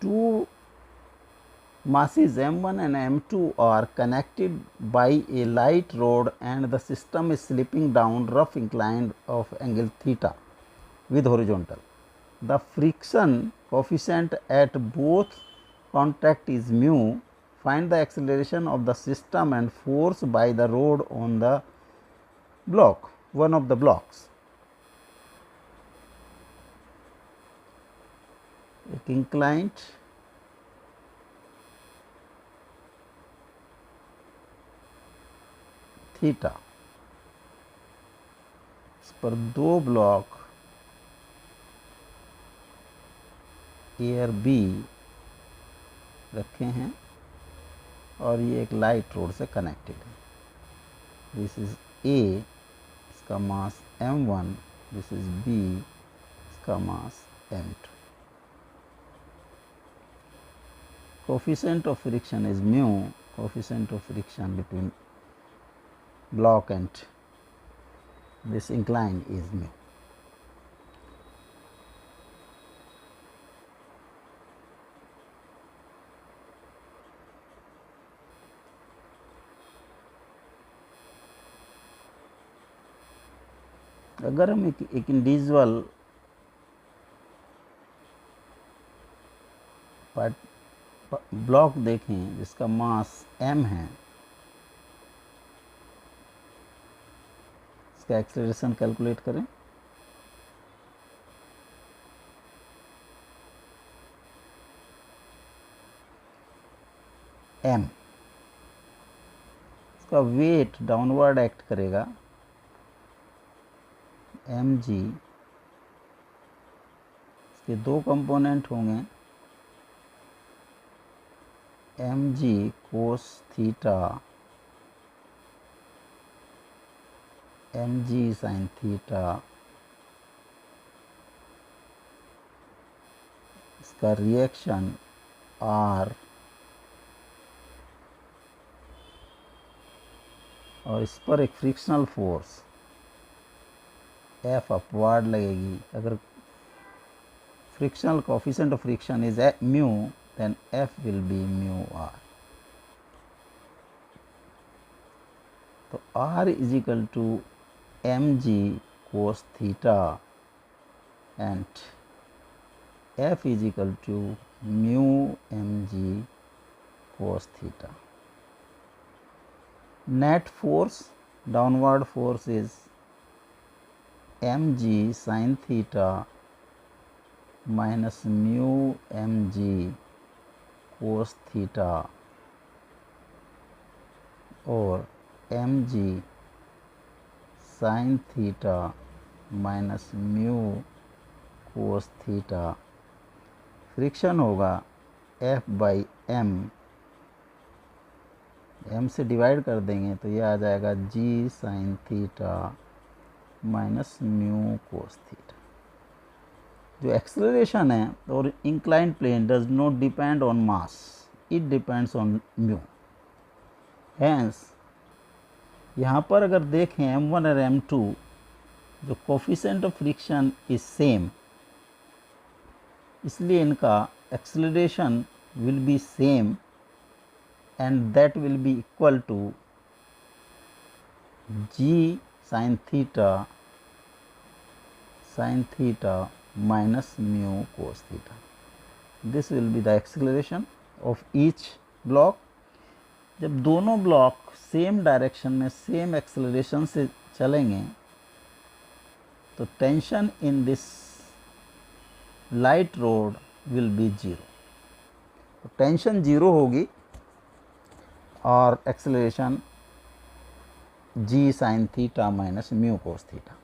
two masses m1 and m2 are connected by a light rod and the system is slipping down rough incline of angle theta with horizontal. The friction coefficient at both contact is mu. Find the acceleration of the system and force by the rod on the block, one of the blocks. एक inclined theta, इस पर दो block ए और B रखे हैं और ये एक लाइट रोड से कनेक्टेड है. दिस इज ए, इसका मास m1, दिस इज बी, इसका मास m2. Coefficient of friction is mu. Coefficient of friction between block and this incline is mu. अगर हम एक इंडिविजुअल ब्लॉक देखें जिसका मास m है, इसका एक्सेलरेशन कैलकुलेट करें. m, इसका वेट डाउनवर्ड एक्ट करेगा mg. इसके दो कंपोनेंट होंगे mg cos theta, mg sin theta. इसका रिएक्शन r और इस पर एक फ्रिक्शनल फोर्स F अपवर्ड लगेगी. अगर frictional coefficient of friction is mu, then F will be mu r. तो R is equal to mg cos theta and F is equal to mu mg cos theta. Net force, downward force is mg sin theta minus mu mg cos theta और mg sin theta minus mu cos theta. Friction होगा F by m, m से divide कर देंगे तो ये आ जाएगा g sin theta minus mu cos theta. जो एक्सेलरेशन है और inclined plane does not depend on mass, it depends on mu. Hence यहाँ पर अगर देखें m1 और m2, जो coefficient of friction is same, इसलिए इनका acceleration will be same and that will be equal to g sin theta minus mu cos theta. This will be the acceleration of each block. जब दोनों block same direction में same acceleration से चलेंगे तो tension in this light road will be zero. तो tension zero होगी और acceleration g sin theta minus mu cos theta.